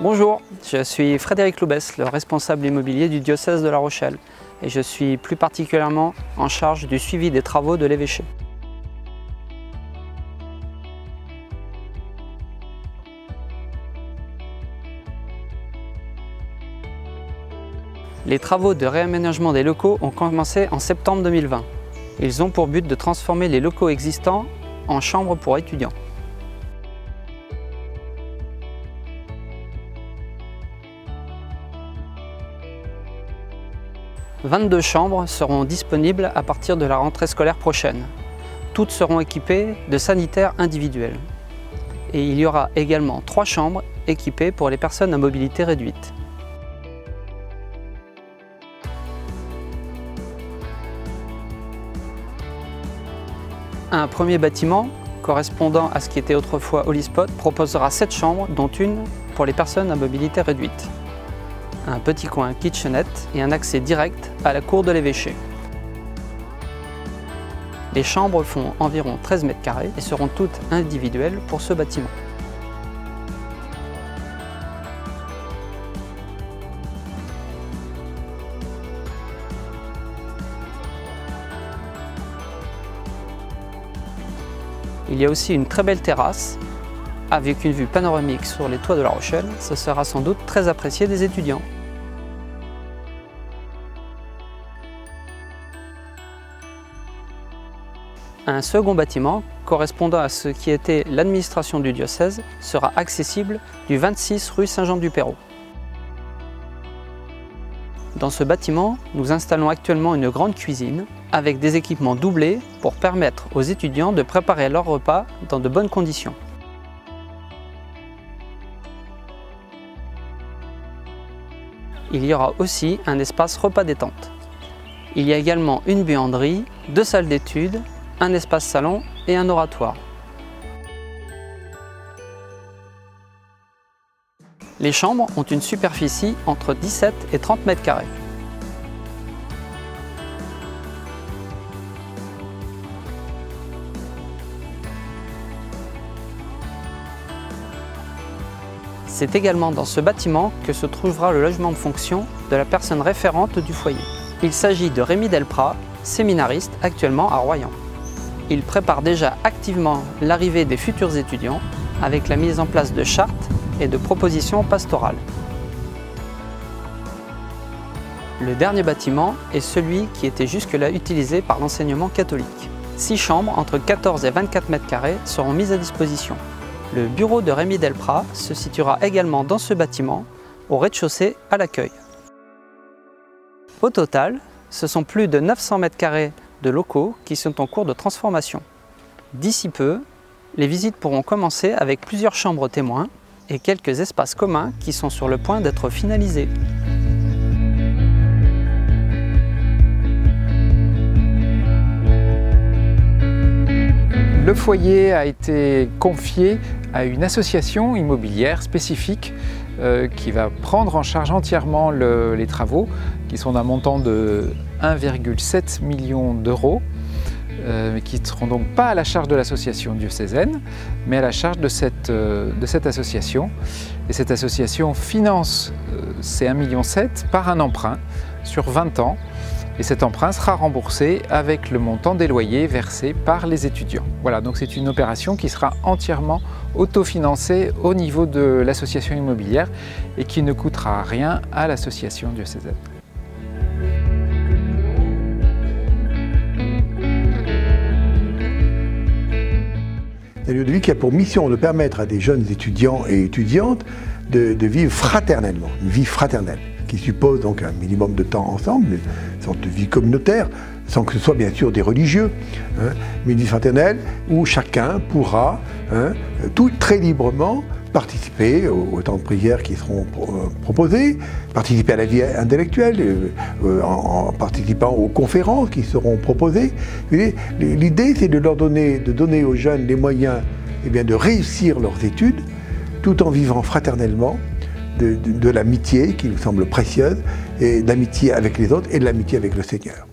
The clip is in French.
Bonjour, je suis Frédéric Loubès, le responsable immobilier du diocèse de La Rochelle et je suis plus particulièrement en charge du suivi des travaux de l'évêché. Les travaux de réaménagement des locaux ont commencé en septembre 2020. Ils ont pour but de transformer les locaux existants en chambres pour étudiants. « 22 chambres seront disponibles à partir de la rentrée scolaire prochaine. Toutes seront équipées de sanitaires individuels. Et il y aura également 3 chambres équipées pour les personnes à mobilité réduite. Un premier bâtiment, correspondant à ce qui était autrefois Holispot, proposera 7 chambres, dont une pour les personnes à mobilité réduite. Un petit coin kitchenette et un accès direct à la cour de l'évêché. Les chambres font environ 13 mètres carrés et seront toutes individuelles pour ce bâtiment. Il y a aussi une très belle terrasse avec une vue panoramique sur les toits de La Rochelle. Ce sera sans doute très apprécié des étudiants. Un second bâtiment, correspondant à ce qui était l'administration du diocèse, sera accessible du 26 rue Saint-Jean-du-Perrot. Dans ce bâtiment, nous installons actuellement une grande cuisine avec des équipements doublés pour permettre aux étudiants de préparer leur repas dans de bonnes conditions. Il y aura aussi un espace repas détente. Il y a également une buanderie, 2 salles d'études, un espace salon et un oratoire. Les chambres ont une superficie entre 17 et 30 mètres carrés. C'est également dans ce bâtiment que se trouvera le logement de fonction de la personne référente du foyer. Il s'agit de Rémi Delprat, séminariste actuellement à Royan. Il prépare déjà activement l'arrivée des futurs étudiants avec la mise en place de chartes et de propositions pastorales. Le dernier bâtiment est celui qui était jusque-là utilisé par l'enseignement catholique. 6 chambres entre 14 et 24 mètres carrés seront mises à disposition. Le bureau de Rémi Delprat se situera également dans ce bâtiment, au rez-de-chaussée à l'accueil. Au total, ce sont plus de 900 mètres carrés de locaux qui sont en cours de transformation. D'ici peu, les visites pourront commencer avec plusieurs chambres témoins et quelques espaces communs qui sont sur le point d'être finalisés. Le foyer a été confié à une association immobilière spécifique qui va prendre en charge entièrement les travaux, qui sont d'un montant de 1,7 million d'euros, qui ne seront donc pas à la charge de l'association diocésaine, mais à la charge de cette association. Et cette association finance ces 1,7 million par un emprunt sur 20 ans. Et cet emprunt sera remboursé avec le montant des loyers versés par les étudiants. Voilà, donc c'est une opération qui sera entièrement autofinancée au niveau de l'association immobilière et qui ne coûtera rien à l'association diocésaine. C'est un lieu de vie qui a pour mission de permettre à des jeunes étudiants et étudiantes de vivre fraternellement, une vie fraternelle, qui suppose donc un minimum de temps ensemble, une sorte de vie communautaire, sans que ce soit bien sûr des religieux, mais une vie fraternelle où chacun pourra tout très librement participer aux temps de prière qui seront proposés, participer à la vie intellectuelle, en participant aux conférences qui seront proposées. L'idée, c'est de donner aux jeunes les moyens de réussir leurs études, tout en vivant fraternellement de l'amitié qui nous semble précieuse, et de l'amitié avec les autres et de l'amitié avec le Seigneur.